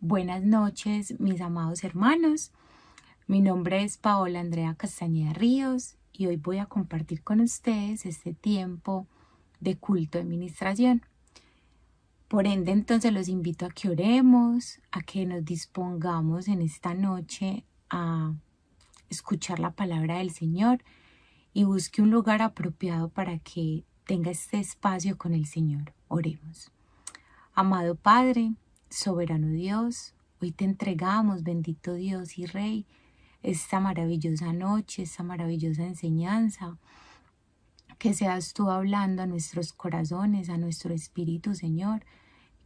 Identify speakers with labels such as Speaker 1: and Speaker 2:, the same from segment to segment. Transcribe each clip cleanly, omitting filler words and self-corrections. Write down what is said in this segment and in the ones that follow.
Speaker 1: Buenas noches, mis amados hermanos. Mi nombre es Paola Andrea Castañeda Ríos y hoy voy a compartir con ustedes este tiempo de culto de ministración. Por ende, entonces los invito a que oremos, a que nos dispongamos en esta noche a escuchar la palabra del Señor y busque un lugar apropiado para que tenga este espacio con el Señor. Oremos. Amado Padre, soberano Dios, hoy te entregamos, bendito Dios y Rey, esta maravillosa noche, esta maravillosa enseñanza. Que seas tú hablando a nuestros corazones, a nuestro espíritu, Señor,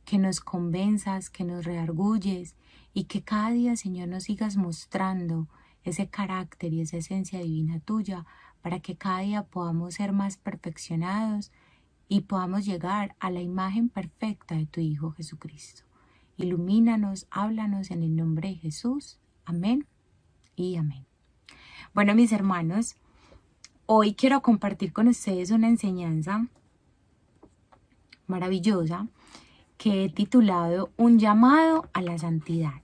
Speaker 1: que nos convenzas, que nos redarguyes y que cada día, Señor, nos sigas mostrando ese carácter y esa esencia divina tuya para que cada día podamos ser más perfeccionados y podamos llegar a la imagen perfecta de tu Hijo Jesucristo. Ilumínanos, háblanos en el nombre de Jesús. Amén y amén. Bueno, mis hermanos, hoy quiero compartir con ustedes una enseñanza maravillosa que he titulado Un llamado a la santidad.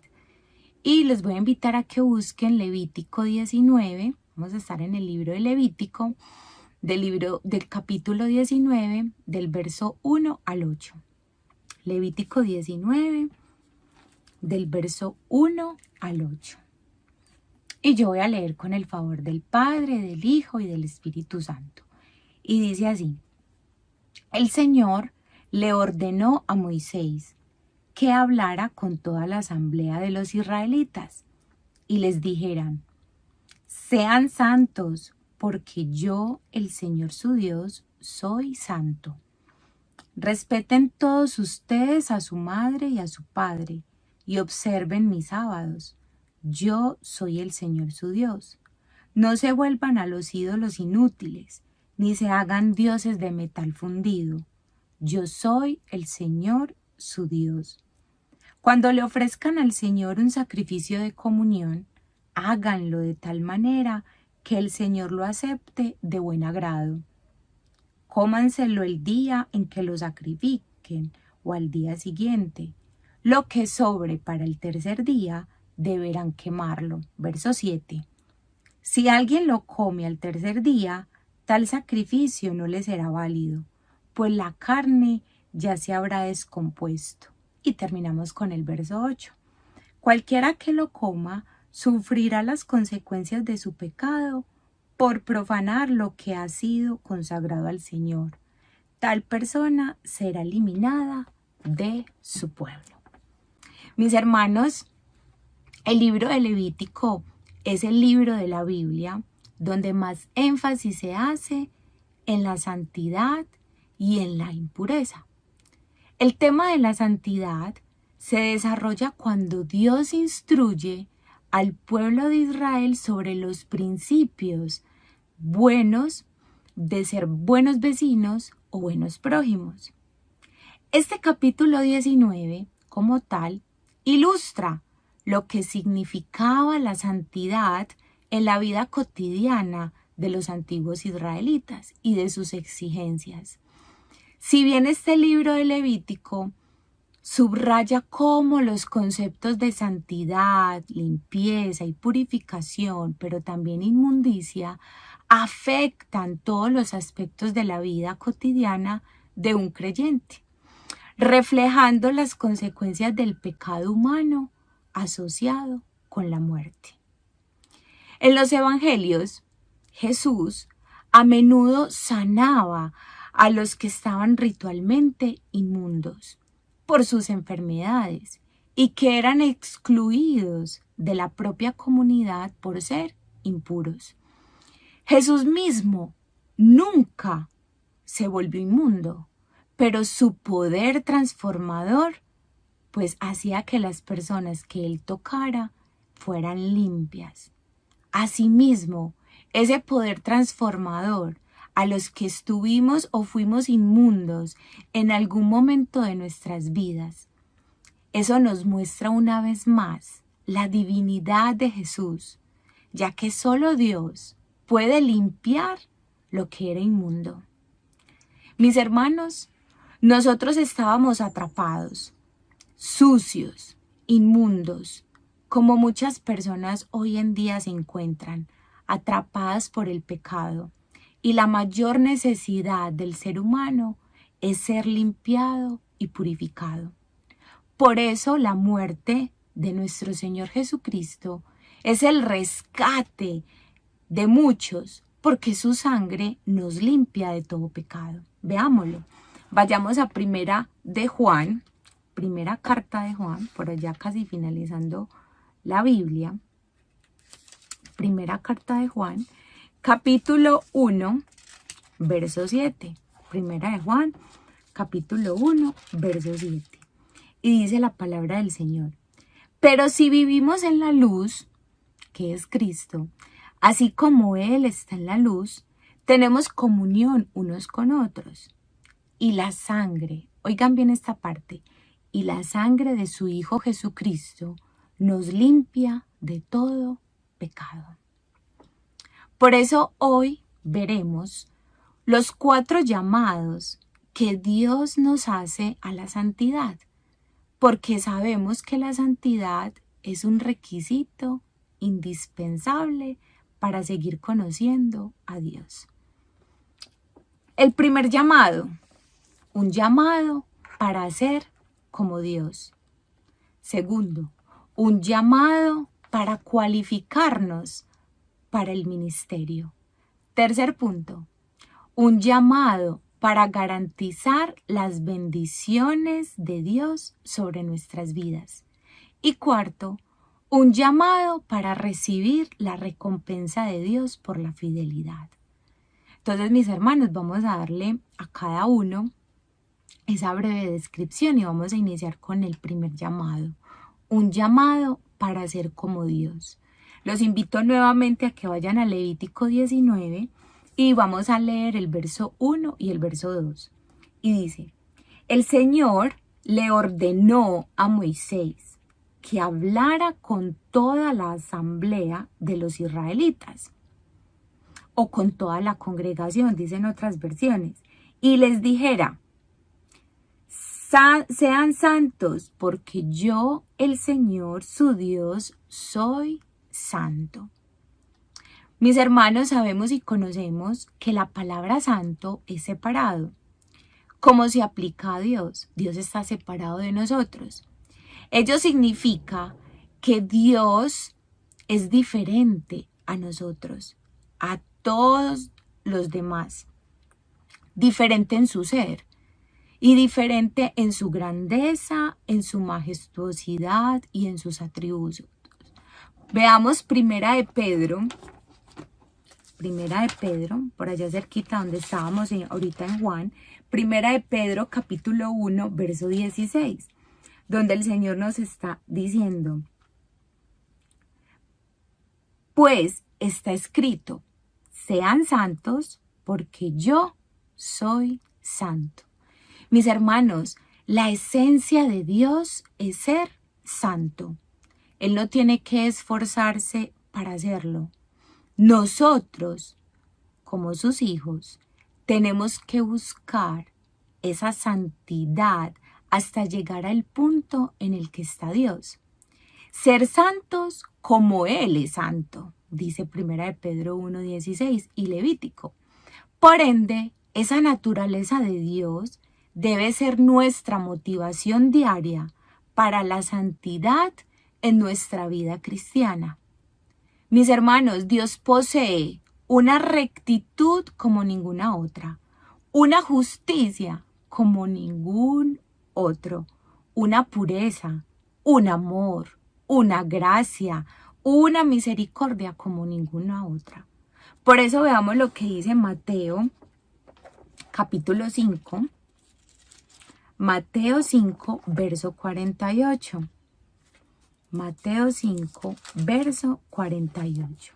Speaker 1: Y les voy a invitar a que busquen Levítico 19. Vamos a estar en el libro de Levítico, del capítulo 19, del verso 1 al 8. Levítico 19, del verso 1 al 8. Y yo voy a leer con el favor del Padre, del Hijo y del Espíritu Santo. Y dice así: El Señor le ordenó a Moisés que hablara con toda la asamblea de los israelitas y les dijeran: Sean santos, porque yo, el Señor su Dios, soy santo. Respeten todos ustedes a su madre y a su padre, y observen mis sábados. Yo soy el Señor su Dios. No se vuelvan a los ídolos inútiles, ni se hagan dioses de metal fundido. Yo soy el Señor su Dios. Cuando le ofrezcan al Señor un sacrificio de comunión, háganlo de tal manera que el Señor lo acepte de buen agrado. Cómanselo el día en que lo sacrifiquen o al día siguiente. Lo que sobre para el tercer día deberán quemarlo. Verso 7. Si alguien lo come al tercer día, tal sacrificio no le será válido, pues la carne ya se habrá descompuesto. Y terminamos con el verso 8. Cualquiera que lo coma sufrirá las consecuencias de su pecado por profanar lo que ha sido consagrado al Señor. Tal persona será eliminada de su pueblo. Mis hermanos, el libro de Levítico es el libro de la Biblia donde más énfasis se hace en la santidad y en la impureza. El tema de la santidad se desarrolla cuando Dios instruye al pueblo de Israel sobre los principios buenos de ser buenos vecinos o buenos prójimos. Este capítulo 19, como tal, ilustra lo que significaba la santidad en la vida cotidiana de los antiguos israelitas y de sus exigencias. Si bien este libro de Levítico subraya cómo los conceptos de santidad, limpieza y purificación, pero también inmundicia, afectan todos los aspectos de la vida cotidiana de un creyente, reflejando las consecuencias del pecado humano asociado con la muerte. En los evangelios, Jesús a menudo sanaba a los que estaban ritualmente inmundos por sus enfermedades y que eran excluidos de la propia comunidad por ser impuros. Jesús mismo nunca se volvió inmundo, pero su poder transformador pues hacía que las personas que él tocara fueran limpias. Asimismo, ese poder transformador a los que estuvimos o fuimos inmundos en algún momento de nuestras vidas. Eso nos muestra una vez más la divinidad de Jesús, ya que solo Dios puede limpiar lo que era inmundo. Mis hermanos, nosotros estábamos atrapados, sucios, inmundos, como muchas personas hoy en día se encuentran, atrapadas por el pecado. Y la mayor necesidad del ser humano es ser limpiado y purificado. Por eso la muerte de nuestro Señor Jesucristo es el rescate de muchos, porque su sangre nos limpia de todo pecado. Veámoslo. Vayamos a primera carta de Juan, por allá casi finalizando la Biblia. Primera carta de Juan, capítulo 1, verso 7. Primera de Juan, capítulo 1, verso 7. Y dice la palabra del Señor: pero si vivimos en la luz, que es Cristo, así como Él está en la luz, tenemos comunión unos con otros. Y la sangre, oigan bien esta parte, y la sangre de su Hijo Jesucristo nos limpia de todo pecado. Por eso hoy veremos los 4 llamados que Dios nos hace a la santidad, porque sabemos que la santidad es un requisito indispensable para seguir conociendo a Dios. El primer llamado, un llamado para ser como Dios. Segundo, un llamado para cualificarnos para el ministerio. Tercer punto, un llamado para garantizar las bendiciones de Dios sobre nuestras vidas. Y cuarto, un llamado para recibir la recompensa de Dios por la fidelidad. Entonces, mis hermanos, vamos a darle a cada uno esa breve descripción y vamos a iniciar con el primer llamado. Un llamado para ser como Dios. Los invito nuevamente a que vayan a Levítico 19 y vamos a leer el verso 1 y el verso 2. Y dice: el Señor le ordenó a Moisés que hablara con toda la asamblea de los israelitas, o con toda la congregación, dicen otras versiones, y les dijera: sean santos, porque yo, el Señor, su Dios, soy santo. Mis hermanos, sabemos y conocemos que la palabra santo es separado. ¿Cómo se aplica a Dios? Dios está separado de nosotros. Ello significa que Dios es diferente a nosotros, a todos los demás, diferente en su ser y diferente en su grandeza, en su majestuosidad y en sus atributos. Veamos Primera de Pedro, por allá cerquita donde estábamos ahorita en Juan, Primera de Pedro capítulo 1, verso 16, donde el Señor nos está diciendo: pues está escrito, sean santos porque yo soy santo. Mis hermanos, la esencia de Dios es ser santo. Él no tiene que esforzarse para hacerlo. Nosotros, como sus hijos, tenemos que buscar esa santidad hasta llegar al punto en el que está Dios. Ser santos como Él es santo, dice Primera de Pedro 1:16 y Levítico. Por ende, esa naturaleza de Dios debe ser nuestra motivación diaria para la santidad en nuestra vida cristiana. Mis hermanos, Dios posee una rectitud como ninguna otra, una justicia como ningún otro, una pureza, un amor, una gracia, una misericordia como ninguna otra. Por eso veamos lo que dice Mateo capítulo 5, Mateo 5, verso 48. Mateo 5, verso 48.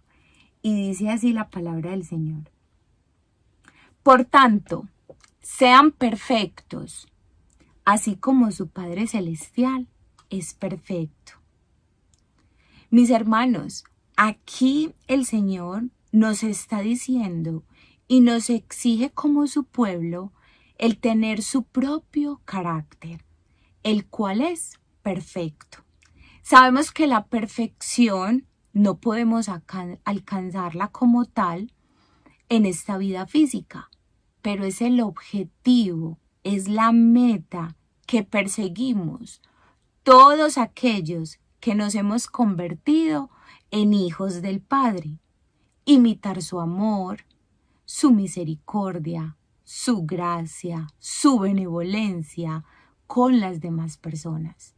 Speaker 1: Y dice así la palabra del Señor: por tanto, sean perfectos, así como su Padre Celestial es perfecto. Mis hermanos, aquí el Señor nos está diciendo y nos exige como su pueblo el tener su propio carácter, el cual es perfecto. Sabemos que la perfección no podemos alcanzarla como tal en esta vida física, pero es el objetivo, es la meta que perseguimos todos aquellos que nos hemos convertido en hijos del Padre. Imitar su amor, su misericordia, su gracia, su benevolencia con las demás personas.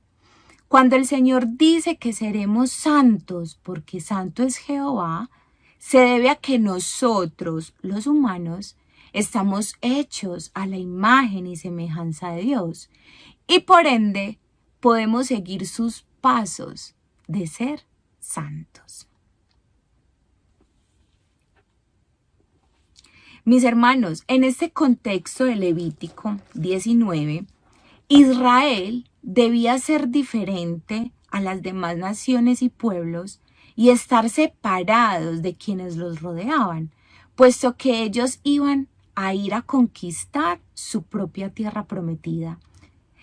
Speaker 1: Cuando el Señor dice que seremos santos porque santo es Jehová, se debe a que nosotros, los humanos, estamos hechos a la imagen y semejanza de Dios y por ende podemos seguir sus pasos de ser santos. Mis hermanos, en este contexto de Levítico 19, Israel debía ser diferente a las demás naciones y pueblos y estar separados de quienes los rodeaban, puesto que ellos iban a ir a conquistar su propia tierra prometida.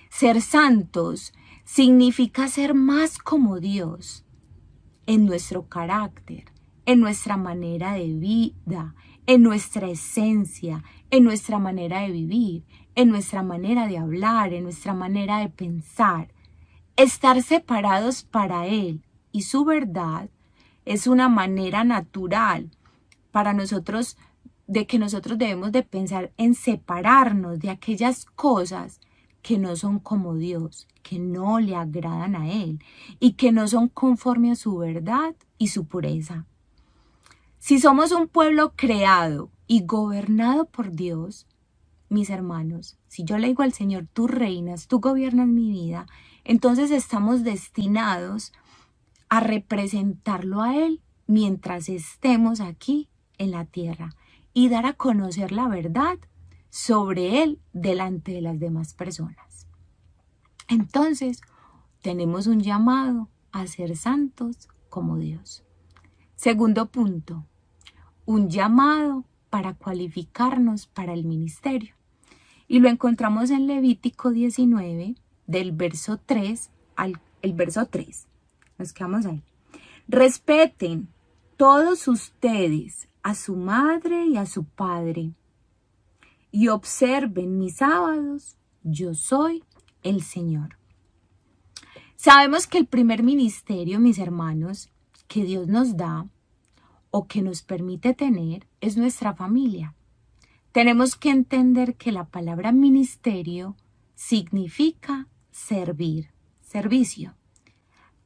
Speaker 1: Ser santos significa ser más como Dios en nuestro carácter, en nuestra manera de vida, en nuestra esencia, en nuestra manera de vivir, en nuestra manera de hablar, en nuestra manera de pensar. Estar separados para Él y su verdad es una manera natural para nosotros, de que nosotros debemos de pensar en separarnos de aquellas cosas que no son como Dios, que no le agradan a Él y que no son conforme a su verdad y su pureza. Si somos un pueblo creado y gobernado por Dios, mis hermanos, si yo le digo al Señor, tú reinas, tú gobiernas mi vida, entonces estamos destinados a representarlo a Él mientras estemos aquí en la tierra y dar a conocer la verdad sobre Él delante de las demás personas. Entonces, tenemos un llamado a ser santos como Dios. Segundo punto, un llamado para cualificarnos para el ministerio. Y lo encontramos en Levítico 19, del verso 3 al el verso 3. Nos quedamos ahí. Respeten todos ustedes a su madre y a su padre, y observen mis sábados, yo soy el Señor. Sabemos que el primer ministerio, mis hermanos, que Dios nos da o que nos permite tener es nuestra familia. Tenemos que entender que la palabra ministerio significa servir, servicio.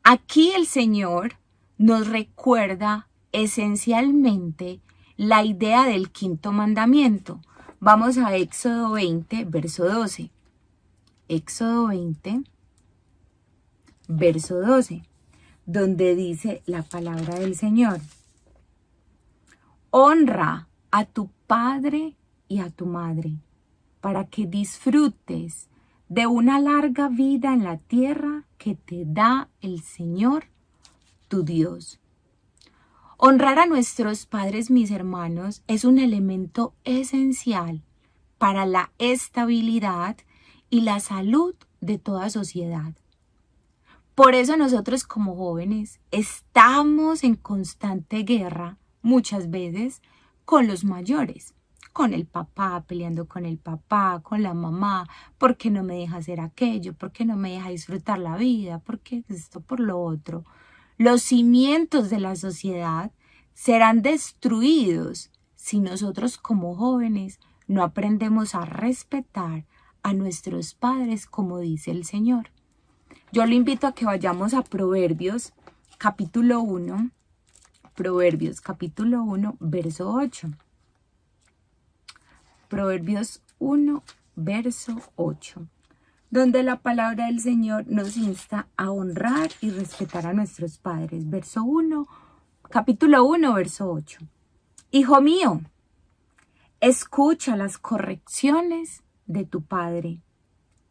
Speaker 1: Aquí el Señor nos recuerda esencialmente la idea del quinto mandamiento. Vamos a Éxodo 20, verso 12. Éxodo 20, verso 12, donde dice la palabra del Señor. Honra a tu padre y a tu madre, para que disfrutes de una larga vida en la tierra que te da el Señor, tu Dios. Honrar a nuestros padres, mis hermanos, es un elemento esencial para la estabilidad y la salud de toda sociedad. Por eso nosotros como jóvenes estamos en constante guerra, muchas veces, con los mayores, con el papá, peleando con el papá, con la mamá, ¿por qué no me deja hacer aquello? ¿Por qué no me deja disfrutar la vida? ¿Por qué esto por lo otro? Los cimientos de la sociedad serán destruidos si nosotros como jóvenes no aprendemos a respetar a nuestros padres como dice el Señor. Yo lo invito a que vayamos a Proverbios capítulo 1, Proverbios capítulo 1, verso 8. Proverbios 1, verso 8, donde la palabra del Señor nos insta a honrar y respetar a nuestros padres. Verso 1, capítulo 1, verso 8. Hijo mío, escucha las correcciones de tu padre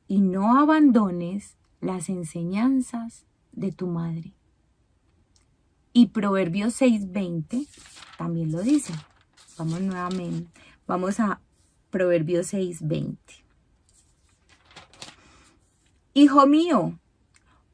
Speaker 1: y no abandones las enseñanzas de tu madre. Y Proverbios 6:20 también lo dice. Vamos nuevamente, vamos a Proverbios 6:20. Hijo mío,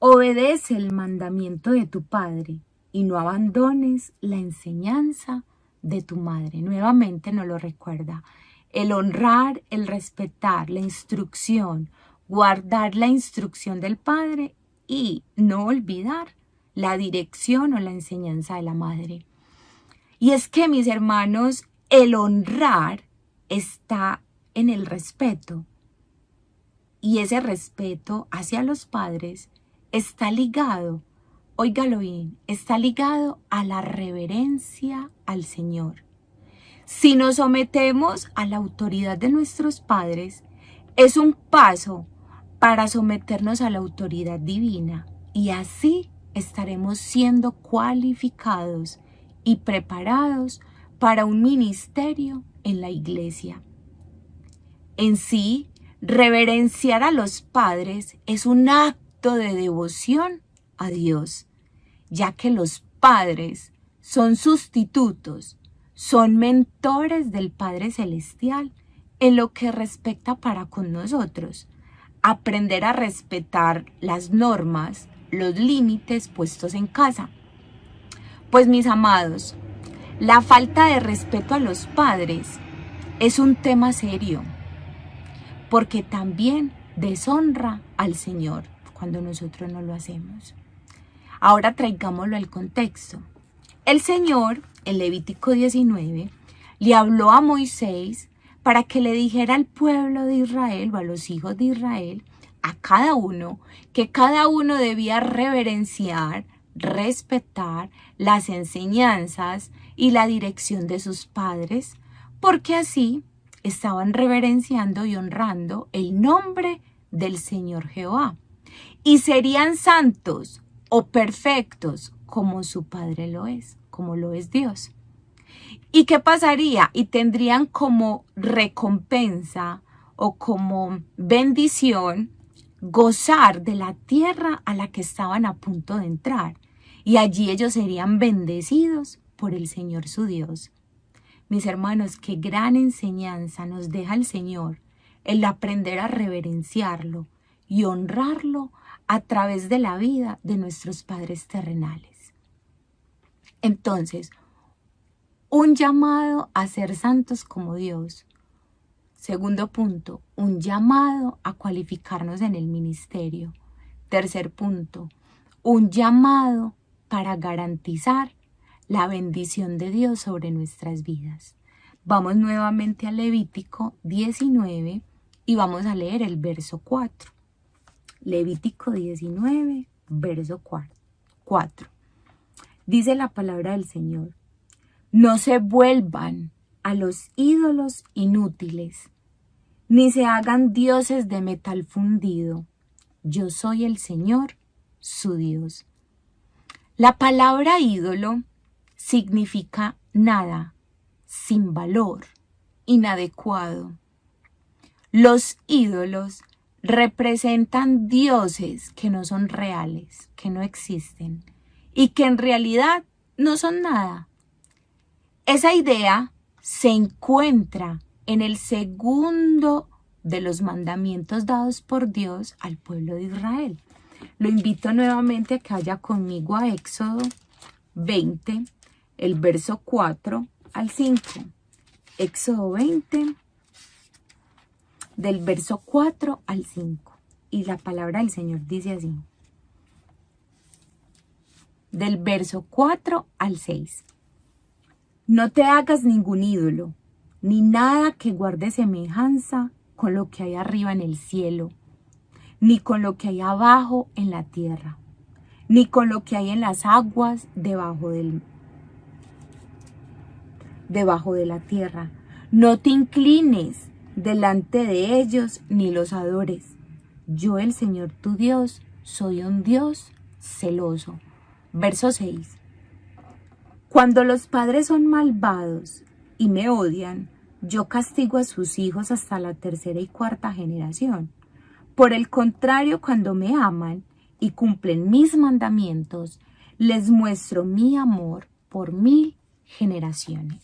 Speaker 1: Obedece el mandamiento de tu padre y no abandones la enseñanza de tu madre. Nuevamente nos lo recuerda. El honrar, el respetar, la instrucción, guardar la instrucción del padre y no olvidar la dirección o la enseñanza de la madre. Y es que, mis hermanos, el honrar está en el respeto. Y ese respeto hacia los padres está ligado, óigalo bien, está ligado a la reverencia al Señor. Si nos sometemos a la autoridad de nuestros padres, es un paso para someternos a la autoridad divina y así estaremos siendo cualificados y preparados para un ministerio en la iglesia. En sí, reverenciar a los padres es un acto de devoción a Dios, ya que los padres son sustitutos, son mentores del Padre Celestial en lo que respecta para con nosotros. Aprender a respetar las normas, los límites puestos en casa. Pues mis amados, la falta de respeto a los padres es un tema serio, porque también deshonra al Señor cuando nosotros no lo hacemos. Ahora traigámoslo al contexto. El Señor, en Levítico 19, le habló a Moisés para que le dijera al pueblo de Israel o a los hijos de Israel, a cada uno, que cada uno debía reverenciar, respetar las enseñanzas y la dirección de sus padres, porque así estaban reverenciando y honrando el nombre del Señor Jehová. Y serían santos o perfectos como su Padre lo es, como lo es Dios. ¿Y qué pasaría? Y tendrían como recompensa o como bendición gozar de la tierra a la que estaban a punto de entrar. Y allí ellos serían bendecidos por el Señor su Dios. Mis hermanos, qué gran enseñanza nos deja el Señor el aprender a reverenciarlo y honrarlo a través de la vida de nuestros padres terrenales. Entonces, un llamado a ser santos como Dios. Segundo punto, un llamado a cualificarnos en el ministerio. Tercer punto, un llamado para garantizar la bendición de Dios sobre nuestras vidas. Vamos nuevamente a Levítico 19 y vamos a leer el verso 4. Levítico 19, verso 4. Dice la palabra del Señor: no se vuelvan a los ídolos inútiles, ni se hagan dioses de metal fundido. Yo soy el Señor, su Dios. La palabra ídolo significa nada, sin valor, inadecuado. Los ídolos representan dioses que no son reales, que no existen y que en realidad no son nada. Esa idea se encuentra en el segundo de los mandamientos dados por Dios al pueblo de Israel. Lo invito nuevamente a que vaya conmigo a Éxodo 20, el verso 4 al 5. Éxodo 20, del verso 4 al 5. Y la palabra del Señor dice así. Del verso 4 al 6. No te hagas ningún ídolo, ni nada que guarde semejanza con lo que hay arriba en el cielo, ni con lo que hay abajo en la tierra, ni con lo que hay en las aguas debajo de la tierra. No te inclines delante de ellos ni los adores. Yo, el Señor tu Dios, soy un Dios celoso. Verso 6. Cuando los padres son malvados y me odian, yo castigo a sus hijos hasta la tercera y cuarta generación. Por el contrario, cuando me aman y cumplen mis mandamientos, les muestro mi amor por 1000 generaciones.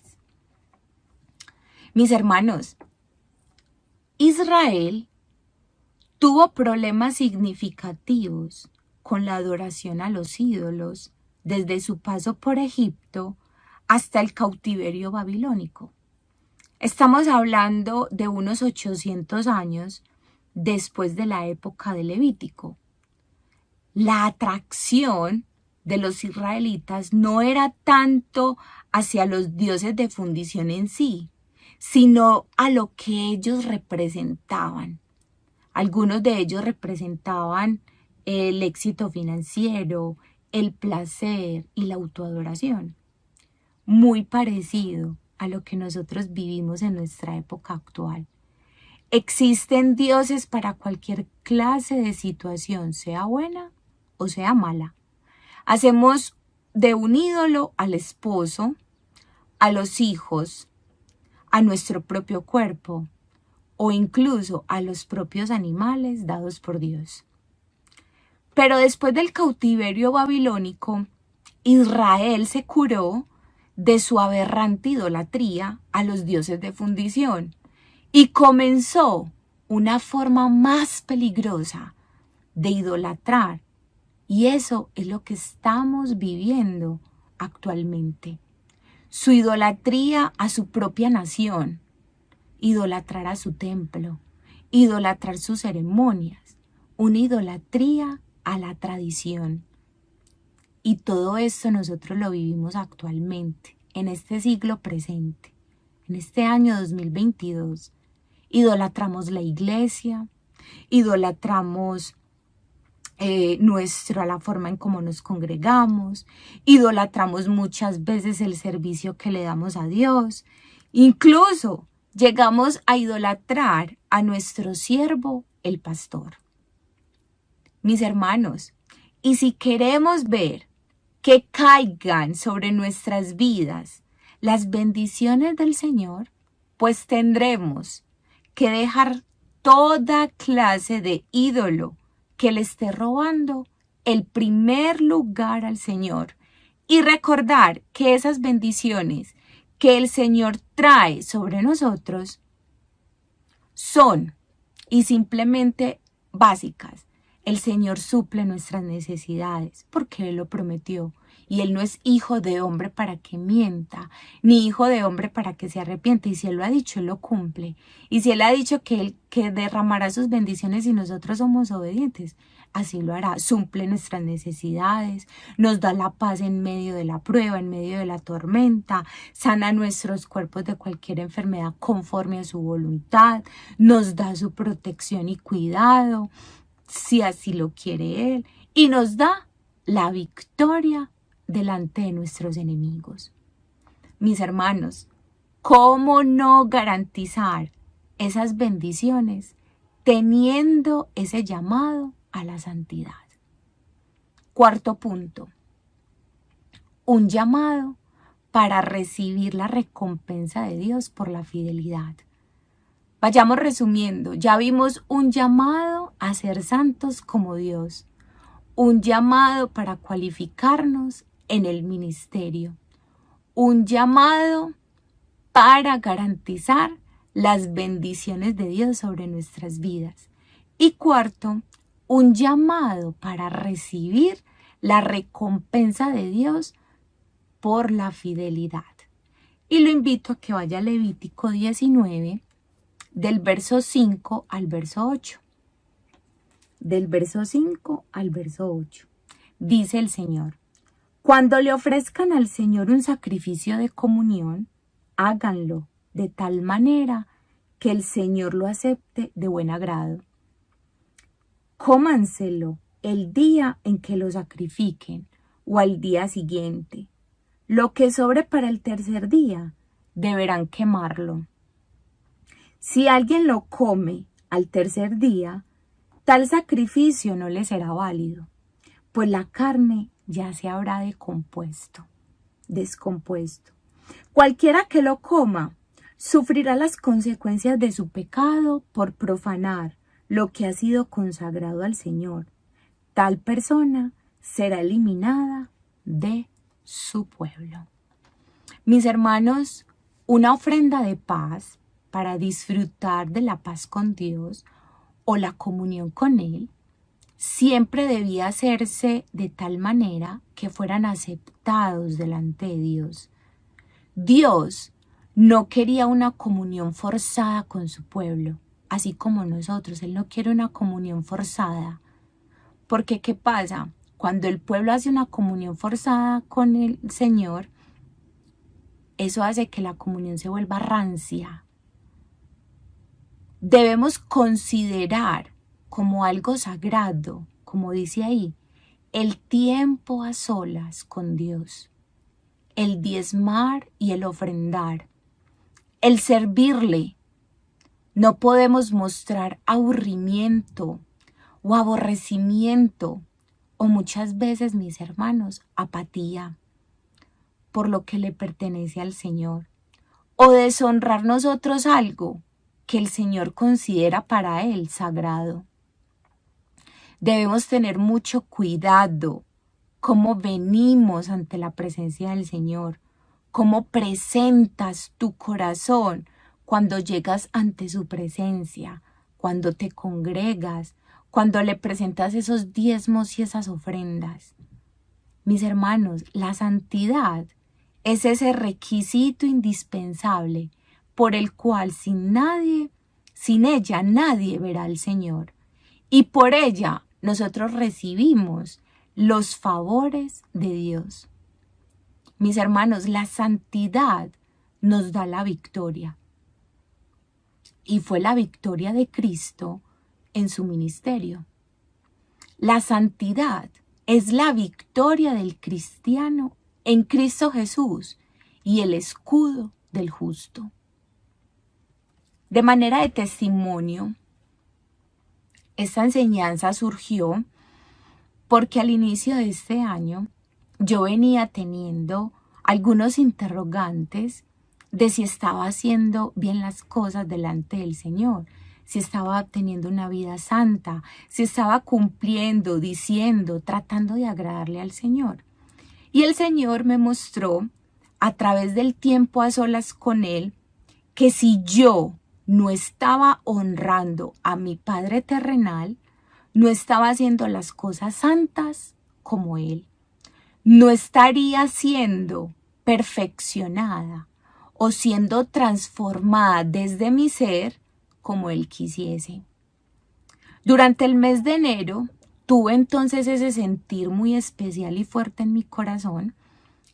Speaker 1: Mis hermanos, Israel tuvo problemas significativos con la adoración a los ídolos desde su paso por Egipto hasta el cautiverio babilónico. Estamos hablando de unos 800 años después de la época de Levítico. La atracción de los israelitas no era tanto hacia los dioses de fundición en sí, sino a lo que ellos representaban. Algunos de ellos representaban el éxito financiero, el placer y la autoadoración. Muy parecido a lo que nosotros vivimos en nuestra época actual. Existen dioses para cualquier clase de situación, sea buena o sea mala. Hacemos de un ídolo al esposo, a los hijos, a nuestro propio cuerpo o incluso a los propios animales dados por Dios. Pero después del cautiverio babilónico, Israel se curó de su aberrante idolatría a los dioses de fundición y comenzó una forma más peligrosa de idolatrar, y eso es lo que estamos viviendo actualmente. Su idolatría a su propia nación, idolatrar a su templo, idolatrar sus ceremonias, una idolatría a la tradición. Y todo esto nosotros lo vivimos actualmente, en este siglo presente, en este año 2022. Idolatramos la iglesia, idolatramos la forma en cómo nos congregamos, idolatramos muchas veces el servicio que le damos a Dios, incluso llegamos a idolatrar a nuestro siervo, el pastor. Mis hermanos, y si queremos ver que caigan sobre nuestras vidas las bendiciones del Señor, pues tendremos que dejar toda clase de ídolo que le esté robando el primer lugar al Señor y recordar que esas bendiciones que el Señor trae sobre nosotros son y simplemente básicas. El Señor suple nuestras necesidades porque Él lo prometió. Y Él no es hijo de hombre para que mienta, ni hijo de hombre para que se arrepiente. Y si Él lo ha dicho, Él lo cumple. Y si Él ha dicho que derramará sus bendiciones y nosotros somos obedientes, así lo hará. Suple nuestras necesidades, nos da la paz en medio de la prueba, en medio de la tormenta, sana nuestros cuerpos de cualquier enfermedad conforme a su voluntad, nos da su protección y cuidado, si así lo quiere Él, y nos da la victoria delante de nuestros enemigos. Mis hermanos, ¿cómo no garantizar esas bendiciones teniendo ese llamado a la santidad? Cuarto punto, un llamado para recibir la recompensa de Dios por la fidelidad. Vayamos resumiendo, ya vimos un llamado a ser santos como Dios, un llamado para cualificarnos en el ministerio, un llamado para garantizar las bendiciones de Dios sobre nuestras vidas. Y cuarto, un llamado para recibir la recompensa de Dios por la fidelidad. Y lo invito a que vaya a Levítico 19, del verso 5 al verso 8. Del verso 5 al verso 8. Dice el Señor: cuando le ofrezcan al Señor un sacrificio de comunión, háganlo de tal manera que el Señor lo acepte de buen agrado. Cómanselo el día en que lo sacrifiquen o al día siguiente. Lo que sobre para el tercer día, deberán quemarlo. Si alguien lo come al tercer día, tal sacrificio no le será válido, pues la carne ya se habrá descompuesto. Cualquiera que lo coma sufrirá las consecuencias de su pecado por profanar lo que ha sido consagrado al Señor. Tal persona será eliminada de su pueblo. Mis hermanos, una ofrenda de paz para disfrutar de la paz con Dios o la comunión con Él siempre debía hacerse de tal manera que fueran aceptados delante de Dios. Dios no quería una comunión forzada con su pueblo, así como nosotros. Él no quiere una comunión forzada. Porque ¿qué pasa? Cuando el pueblo hace una comunión forzada con el Señor, eso hace que la comunión se vuelva rancia. Debemos considerar como algo sagrado, como dice ahí, el tiempo a solas con Dios, el diezmar y el ofrendar, el servirle. No podemos mostrar aburrimiento o aborrecimiento o muchas veces, mis hermanos, apatía por lo que le pertenece al Señor, o deshonrar nosotros algo que el Señor considera para Él sagrado. Debemos tener mucho cuidado cómo venimos ante la presencia del Señor, cómo presentas tu corazón cuando llegas ante su presencia, cuando te congregas, cuando le presentas esos diezmos y esas ofrendas. Mis hermanos, la santidad es ese requisito indispensable por el cual sin ella nadie verá al Señor. Y por ella nosotros recibimos los favores de Dios. Mis hermanos, la santidad nos da la victoria. Y fue la victoria de Cristo en su ministerio. La santidad es la victoria del cristiano en Cristo Jesús y el escudo del justo. De manera de testimonio, esta enseñanza surgió porque al inicio de este año yo venía teniendo algunos interrogantes de si estaba haciendo bien las cosas delante del Señor, si estaba teniendo una vida santa, si estaba cumpliendo, diciendo, tratando de agradarle al Señor. Y el Señor me mostró a través del tiempo a solas con Él que si yo no estaba honrando a mi Padre terrenal, no estaba haciendo las cosas santas como Él, no estaría siendo perfeccionada o siendo transformada desde mi ser como Él quisiese. Durante el mes de enero tuve entonces ese sentir muy especial y fuerte en mi corazón,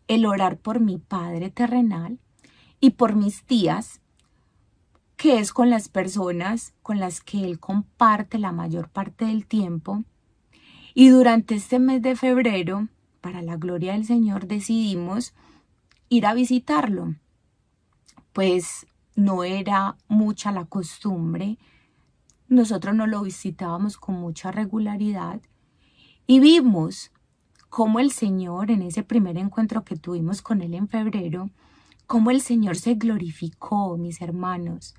Speaker 1: el orar por mi Padre terrenal y por mis tías, que es con las personas con las que Él comparte la mayor parte del tiempo. Y durante este mes de febrero, para la gloria del Señor, decidimos ir a visitarlo. Pues no era mucha la costumbre, nosotros no lo visitábamos con mucha regularidad y vimos cómo el Señor, en ese primer encuentro que tuvimos con Él en febrero, cómo el Señor se glorificó, mis hermanos,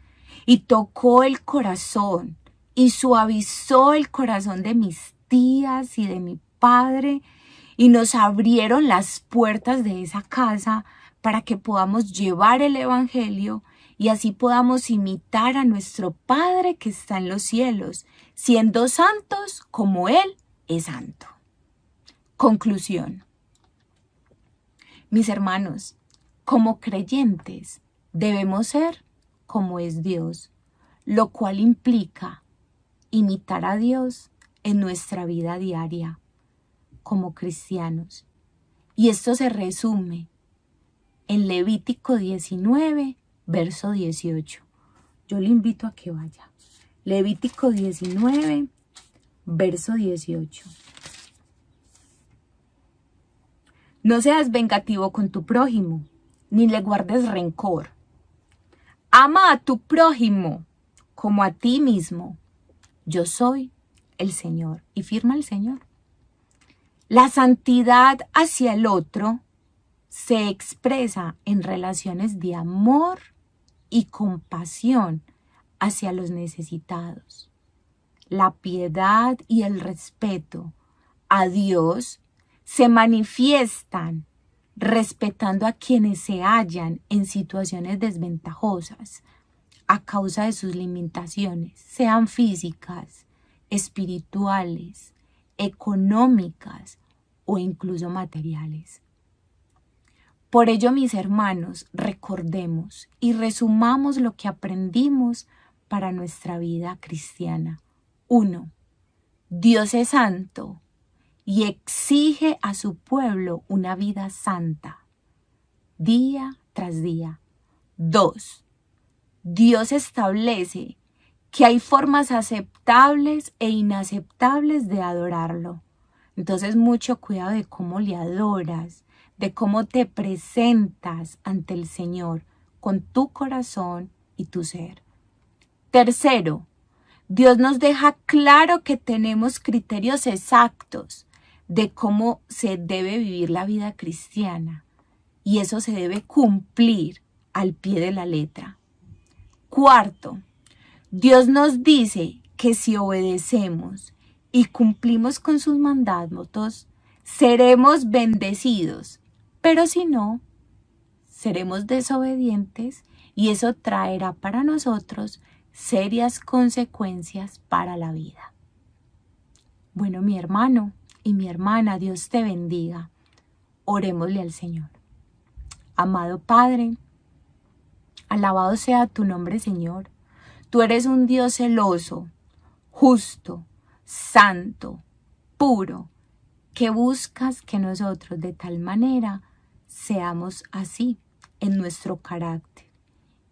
Speaker 1: y tocó el corazón y suavizó el corazón de mis tías y de mi padre y nos abrieron las puertas de esa casa para que podamos llevar el evangelio y así podamos imitar a nuestro Padre que está en los cielos, siendo santos como Él es santo. Conclusión. Mis hermanos, como creyentes debemos ser como es Dios, lo cual implica imitar a Dios en nuestra vida diaria como cristianos. Y esto se resume en Levítico 19, verso 18. Yo le invito a que vaya. Levítico 19, verso 18. No seas vengativo con tu prójimo, ni le guardes rencor. Ama a tu prójimo como a ti mismo. Yo soy el Señor. Y firma el Señor. La santidad hacia el otro se expresa en relaciones de amor y compasión hacia los necesitados. La piedad y el respeto a Dios se manifiestan respetando a quienes se hallan en situaciones desventajosas a causa de sus limitaciones, sean físicas, espirituales, económicas o incluso materiales. Por ello, mis hermanos, recordemos y resumamos lo que aprendimos para nuestra vida cristiana. 1. Dios es santo y exige a su pueblo una vida santa, día tras día. 2. Dios establece que hay formas aceptables e inaceptables de adorarlo. Entonces, mucho cuidado de cómo le adoras, de cómo te presentas ante el Señor con tu corazón y tu ser. 3. Dios nos deja claro que tenemos criterios exactos de cómo se debe vivir la vida cristiana y eso se debe cumplir al pie de la letra. 4. Dios nos dice que si obedecemos y cumplimos con sus mandatos, seremos bendecidos, pero si no, seremos desobedientes y eso traerá para nosotros serias consecuencias para la vida. Bueno, mi hermano y mi hermana, Dios te bendiga. Orémosle al Señor. Amado Padre, alabado sea tu nombre, Señor. Tú eres un Dios celoso, justo, santo, puro, que buscas que nosotros de tal manera seamos así en nuestro carácter,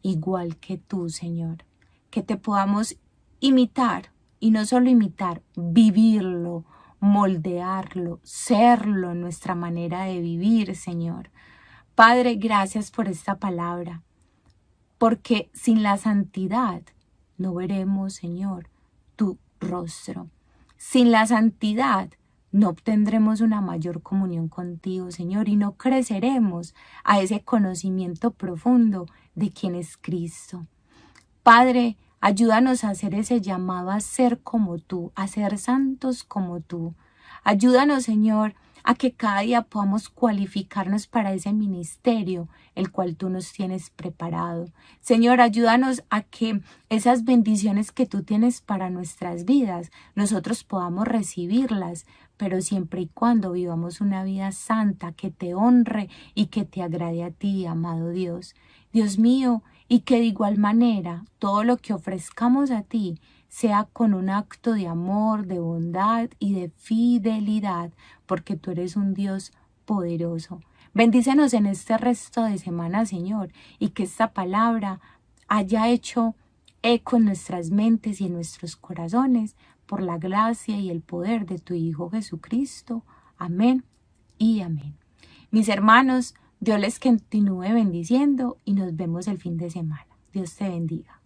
Speaker 1: igual que tú, Señor, que te podamos imitar y no solo imitar, vivirlo, moldearlo, serlo en nuestra manera de vivir, Señor. Padre, gracias por esta palabra, porque sin la santidad no veremos, Señor, tu rostro. Sin la santidad no obtendremos una mayor comunión contigo, Señor, y no creceremos a ese conocimiento profundo de quién es Cristo. Padre, ayúdanos a hacer ese llamado a ser como tú, a ser santos como tú. Ayúdanos, Señor, a que cada día podamos cualificarnos para ese ministerio, el cual tú nos tienes preparado. Señor, ayúdanos a que esas bendiciones que tú tienes para nuestras vidas, nosotros podamos recibirlas, pero siempre y cuando vivamos una vida santa, que te honre y que te agrade a ti, amado Dios. Dios mío, y que de igual manera todo lo que ofrezcamos a ti sea con un acto de amor, de bondad y de fidelidad, porque tú eres un Dios poderoso. Bendícenos en este resto de semana, Señor, y que esta palabra haya hecho eco en nuestras mentes y en nuestros corazones por la gracia y el poder de tu Hijo Jesucristo. Amén y amén. Mis hermanos, Dios les continúe bendiciendo y nos vemos el fin de semana. Dios te bendiga.